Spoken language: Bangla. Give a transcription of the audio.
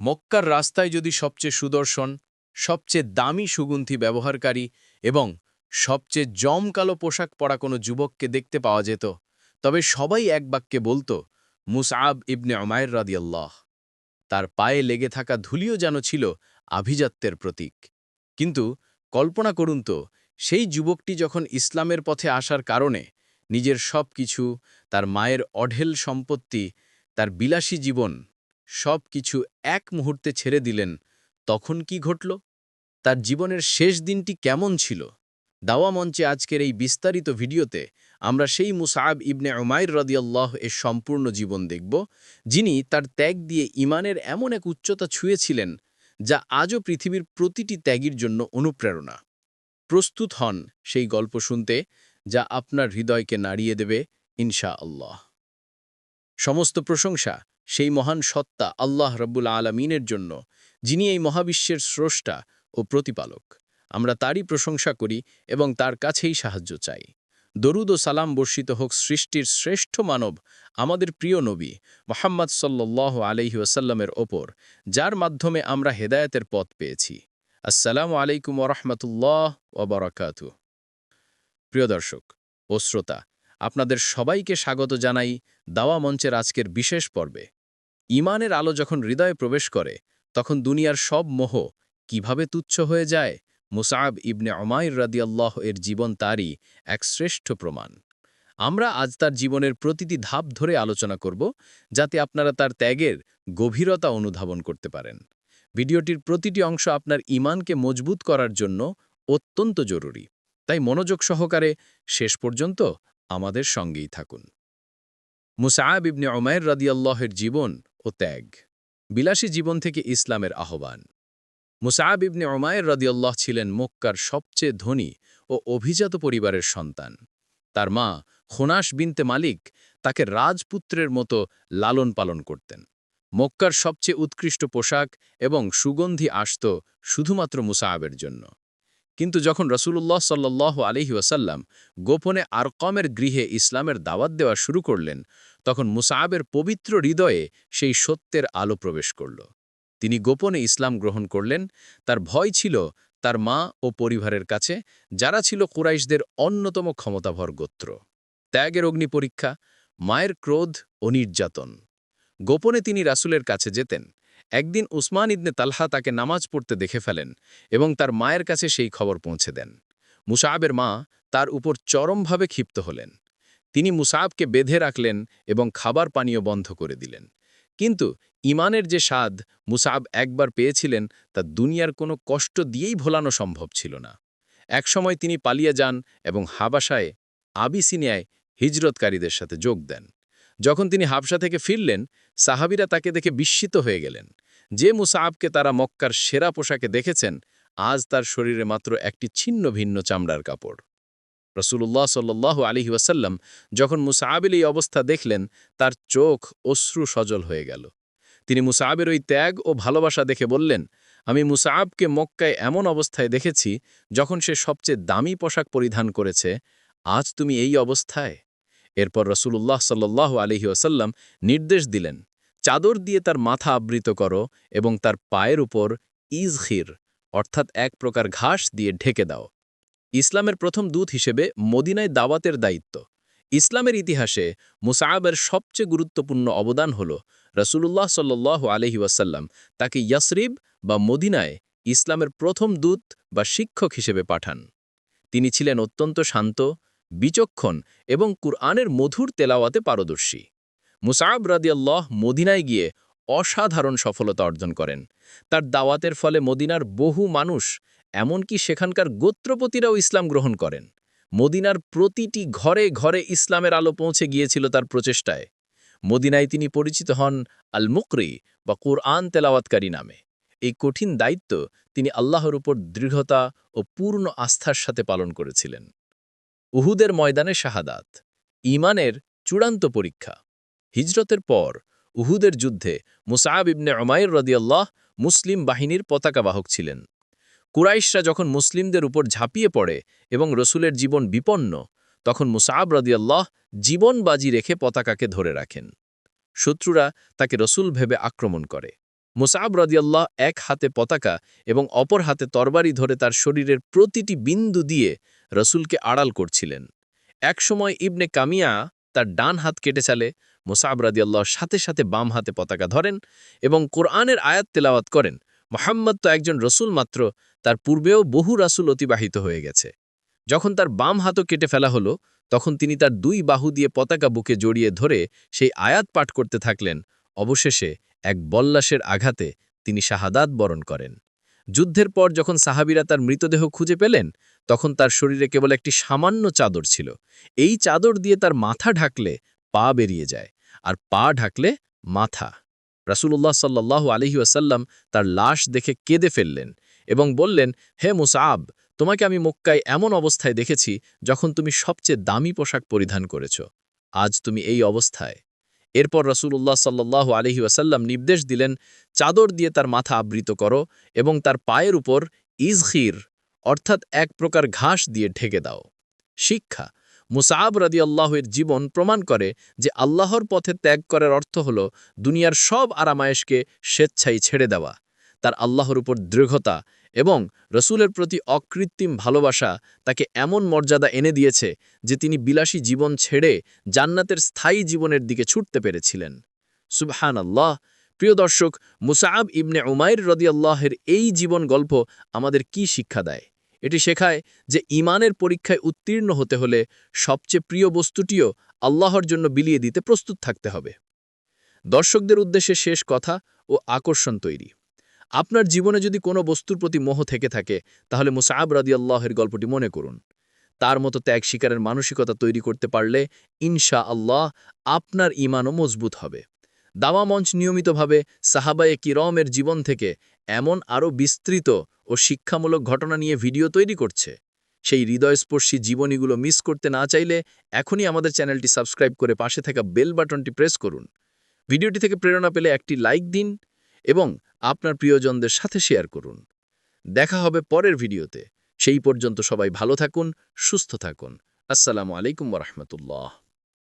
মক্কার রাস্তায় যদি সবচেয়ে সুদর্শন, সবচেয়ে দামি সুগন্ধি ব্যবহারকারী এবং সবচেয়ে জমকালো পোশাক পরা কোনো যুবককে দেখতে পাওয়া যেত, তবে সবাই এক বাক্যে বলত, মুসআব ইবনে উমাইর রাদিয়াল্লাহ। তার পায়ে লেগে থাকা ধুলিও যেন ছিল আভিজাত্যের প্রতীক। কিন্তু কল্পনা করুন তো, সেই যুবকটি যখন ইসলামের পথে আসার কারণে নিজের সব কিছু, তার মায়ের অঢেল সম্পত্তি, তার বিলাসী জীবন, সব কিছু এক মুহূর্তে ছেড়ে দিলেন, তখন কি ঘটল? তার জীবনের শেষ দিনটি কেমন ছিল? দাওয়া মঞ্চে আজকের এই বিস্তারিত ভিডিওতে আমরা সেই মুসআব ইবনে উমাইর রাদিয়াল্লাহ এর সম্পূর্ণ জীবন দেখব, যিনি তার ত্যাগ দিয়ে ঈমানের এমন এক উচ্চতা ছুঁয়েছিলেন যা আজও পৃথিবীর প্রতিটি ত্যাগীর জন্য অনুপ্রেরণা। প্রস্তুত হন সেই গল্প শুনতে, যা আপনার হৃদয়কে নাড়িয়ে দেবে ইনশাআল্লাহ। সমস্ত প্রশংসা সেই মহান সত্তা আল্লাহ রব্বুল আলমিনের জন্য, যিনি এই মহাবিশ্বের স্রষ্টা ও প্রতিপালক। আমরা তারই প্রশংসা করি এবং তার কাছেই সাহায্য চাই। দরুদ ও সালাম বর্ষিত হোক সৃষ্টির শ্রেষ্ঠ মানব, আমাদের প্রিয় নবী মুহাম্মদ সাল্লাল্লাহু আলাইহি ওয়াসাল্লামের ওপর, যার মাধ্যমে আমরা হেদায়েতের পথ পেয়েছি। আসসালামু আলাইকুম ওয়া রাহমাতুল্লাহ ওয়া বারাকাতুহু। প্রিয় দর্শক ও শ্রোতা, আপনাদের সবাইকে স্বাগত জানাই দাওয়া মঞ্চের আজকের বিশেষ পর্বে। ঈমানের আলো যখন হৃদয়ে প্রবেশ করে, তখন দুনিয়ার সব মোহ কিভাবে তুচ্ছ হয়ে যায়। মুসআব ইবনে উমাইর রাদিয়াল্লাহ এর জীবন তারই এক শ্রেষ্ঠ প্রমাণ। আমরা আজ তার জীবনের প্রতিটি ধাপ ধরে আলোচনা করব, যাতে আপনারা তার ত্যাগের গভীরতা অনুধাবন করতে পারেন। ভিডিওটির প্রতিটি অংশ আপনার ঈমানকে মজবুত করার জন্য অত্যন্ত জরুরি, তাই মনোযোগ সহকারে শেষ পর্যন্ত আমাদের সঙ্গেই থাকুন। মুসআব ইবনে উমাইর রাদিয়াল্লাহের জীবন ও ত্যাগ। বিলাসী জীবন থেকে ইসলামের আহ্বান। মুসআব ইবনে উমাইর রাদিয়াল্লাহ ছিলেন মক্কার সবচেয়ে ধনী ও অভিজাত পরিবারের সন্তান। তার মা খুনাস বিনতে মালিক তাকে রাজপুত্রের মতো লালন পালন করতেন। মক্কার সবচেয়ে উৎকৃষ্ট পোশাক এবং সুগন্ধি আসত শুধুমাত্র মুসআবের জন্য। কিন্তু যখন রাসূলুল্লাহ সাল্লাল্লাহু আলাইহি ওয়াসাল্লাম গোপনে আরকমের গৃহে ইসলামের দাওয়াত দেওয়া শুরু করলেন, তখন মুসআবের পবিত্র হৃদয়ে সেই সত্যের আলো প্রবেশ করল। তিনি গোপনে ইসলাম গ্রহণ করলেন। তার ভয় ছিল তার মা ও পরিবারের কাছে, যারা ছিল কুরাইশদের অন্যতম ক্ষমতাভর গোত্র। ত্যাগের অগ্নি পরীক্ষা, মায়ের ক্রোধ ও নির্যাতন। গোপনে তিনি রাসূলের কাছে যেতেন। একদিন উসমান ইবনে তালহা তাকে নামাজ পড়তে দেখে ফেলেন এবং তার মায়ের কাছে সেই খবর পৌঁছে দেন। মুসআবের মা তার উপর চরমভাবে ক্ষিপ্ত হলেন। তিনি মুসআবকে বেঁধে রাখলেন এবং খাবার পানীয় বন্ধ করে দিলেন। কিন্তু ঈমানের যে স্বাদ মুসআব একবার পেয়েছিলেন, তা দুনিয়ার কোনো কষ্ট দিয়েই ভোলানো সম্ভব ছিল না। একসময় তিনি পালিয়ে যান এবং হাবাসায়, আবিসিনিয়ায় হিজরতকারীদের সাথে যোগ দেন। যখন তিনি হাবশা থেকে ফিরলেন, সাহাবীরা তাকে দেখে বিস্মিত হয়ে গেলেন। যে মুসআবকে তারা মক্কার সেরা পোশাকে দেখেছেন, আজ তার শরীরে মাত্র একটি ছিন্ন ভিন্ন চামড়ার কাপড়। রাসূলুল্লাহ সাল্লাল্লাহু আলাইহি ওয়াসাল্লাম যখন মুসআবের এই অবস্থা দেখলেন, তার চোখ অশ্রু সজল হয়ে গেল। তিনি মুসআবের ওই ত্যাগ ও ভালোবাসা দেখে বললেন, আমি মুসআবকে মক্কায় এমন অবস্থায় দেখেছি যখন সে সবচেয়ে দামি পোশাক পরিধান করেছে, আজ তুমি এই অবস্থায়। এরপর রাসূলুল্লাহ সাল্লাল্লাহু আলাইহি ওয়াসাল্লাম নির্দেশ দিলেন, চাদর দিয়ে তার মাথা আবৃত করো এবং তার পায়ের উপর ইজখির অর্থাৎ এক প্রকার ঘাস দিয়ে ঢেকে দাও। ইসলামের প্রথম দূত হিসেবে মদিনায় দাওয়াতের দায়িত্ব। ইসলামের ইতিহাসে মুসআবের সবচেয়ে গুরুত্বপূর্ণ অবদান হল রাসূলুল্লাহ সাল্লাল্লাহু আলাইহি ওয়াসাল্লাম তাকে ইয়াসরিব বা মদিনায় ইসলামের প্রথম দূত বা শিক্ষক হিসেবে পাঠান। তিনি ছিলেন অত্যন্ত শান্ত, বিচক্ষণ এবং কুরআনের মধুর তেলাওয়াতে পারদর্শী। মুসআব রাদিয়াল্লাহ মদিনায় গিয়ে অসাধারণ সফলতা অর্জন করেন। তার দাওয়াতের ফলে মদিনার বহু মানুষ, এমনকি সেখানকার গোত্রপতিরাও ইসলাম গ্রহণ করেন। মদিনার প্রতিটি ঘরে ঘরে ইসলামের আলো পৌঁছে গিয়েছিল তার প্রচেষ্টায়। মদিনায় তিনি পরিচিত হন আল মুকরি বা কুরআন তেলাওয়াতকারী নামে। এই কঠিন দায়িত্ব তিনি আল্লাহর উপর দৃঢ়তা ও পূর্ণ আস্থার সাথে পালন করেছিলেন। উহুদের ময়দানে শাহাদাত, ঈমানের চূড়ান্ত পরীক্ষা। হিজরতের পর উহুদের যুদ্ধে মুসআব ইবনে উমাইর রাদিয়াল্লাহ মুসলিম বাহিনীর পতাকাবাহক ছিলেন। কুরাইশরা যখন মুসলিমদের উপর ঝাঁপিয়ে পড়ে এবং রসুলের জীবন বিপন্ন, তখন মুসআব রাদিয়াল্লাহ জীবন বাজি রেখে পতাকাকে ধরে রাখেন। শত্রুরা তাকে রসুল ভেবে আক্রমণ করে। মুসআব রাদিয়াল্লাহ এক হাতে পতাকা এবং অপর হাতে তরবারি ধরে তার শরীরের প্রতিটি বিন্দু দিয়ে রসুলকে আড়াল করছিলেন। একসময় ইবনে কামিয়া তার ডান হাত কেটে চালে, মুসআব রাদিয়াল্লাহ সাথে সাথে বাম হাতে পতাকা ধরেন এবং কোরআনের আয়াত তেলাওয়াত করেন, মুহাম্মদ তো একজন রসুল মাত্র, তার পূর্বেও বহু রাসূল অতিবাহিত হয়ে গেছে। যখন তার বাম হাতও কেটে ফেলা হলো, তখন তিনি তার দুই বাহু দিয়ে পতাকা বুকে জড়িয়ে ধরে সেই আয়াত পাঠ করতে থাকলেন। অবশেষে এক বল্লাসের আঘাতে তিনি শাহাদাত বরণ করেন। যুদ্ধের পর যখন সাহাবীরা তার মৃতদেহ খুঁজে পেলেন, তখন তার শরীরে কেবল একটি সামান্য চাদর ছিল। এই চাদর দিয়ে তার মাথা ঢাকলে পা বেরিয়ে যায়, আর পা ঢাকলে মাথা। রাসূলুল্লাহ সাল্লাল্লাহু আলাইহি ওয়াসাল্লাম তার লাশ দেখে কেঁদে ফেললেন এবং বললেন, হে মুসআব, তোমাকে আমি মক্কায় এমন অবস্থায় দেখেছি যখন তুমি সবচেয়ে দামি পোশাক পরিধান করেছ। আজ তুমি এই অবস্থায়। এরপর রাসূলুল্লাহ সাল্লাল্লাহু আলাইহি ওয়াসাল্লাম নির্দেশ দিলেন, চাদর দিয়ে তার মাথা আবৃত করো এবং তার পায়ের উপর ইজখির অর্থাৎ এক প্রকার ঘাস দিয়ে ঢেকে দাও। শিক্ষা: মুসআব রাদিয়াল্লাহু-এর জীবন প্রমাণ করে যে আল্লাহর পথে ত্যাগ করার অর্থ হল দুনিয়ার সব আরামায়েশকে স্বেচ্ছায় ছেড়ে দেওয়া। তার আল্লাহর উপর দৃঢ়তা এবং রসুলের প্রতি অকৃত্রিম ভালোবাসা তাকে এমন মর্যাদা এনে দিয়েছে যে তিনি বিলাসী জীবন ছেড়ে জান্নাতের স্থায়ী জীবনের দিকে ছুটতে পেরেছিলেন। সুবহানাল্লাহ। প্রিয় দর্শক, মুসআব ইবনে উমাইর রাদিয়াল্লাহের এই জীবন গল্প আমাদের কি শিক্ষা দেয়? এটি শেখায় যে ঈমানের পরীক্ষায় উত্তীর্ণ হতে হলে সবচেয়ে প্রিয় বস্তুটিও আল্লাহর জন্য বিলিয়ে দিতে প্রস্তুত থাকতে হবে। দর্শকদের উদ্দেশ্যে শেষ কথা ও আকর্ষণ তৈরি। আপনার জীবনে যদি কোনো বস্তুর প্রতি মোহ থেকে থাকে, তাহলে মুসআব রাদিয়াল্লাহের গল্পটি মনে করুন। তার মতো ত্যাগ শিকারের মানসিকতা তৈরি করতে পারলে ইনশাআল্লাহ আপনার ঈমানও মজবুত হবে। দাওয়া মঞ্চ নিয়মিতভাবে সাহাবায়ে কিরমের জীবন থেকে এমন আরও বিস্তৃত ও শিক্ষামূলক ঘটনা নিয়ে ভিডিও তৈরি করছে। সেই হৃদয়স্পর্শী জীবনীগুলো মিস করতে না চাইলে এখনই আমাদের চ্যানেলটি সাবস্ক্রাইব করে পাশে থাকা বেল বাটনটি প্রেস করুন। ভিডিওটি থেকে প্রেরণা পেলে একটি লাইক দিন এবং আপনার প্রিয়জনদের সাথে শেয়ার করুন। দেখা হবে পরের ভিডিওতে। সেই পর্যন্ত সবাই ভালো থাকুন, সুস্থ থাকুন। আসসালামু আলাইকুম ওয়া রাহমাতুল্লাহ।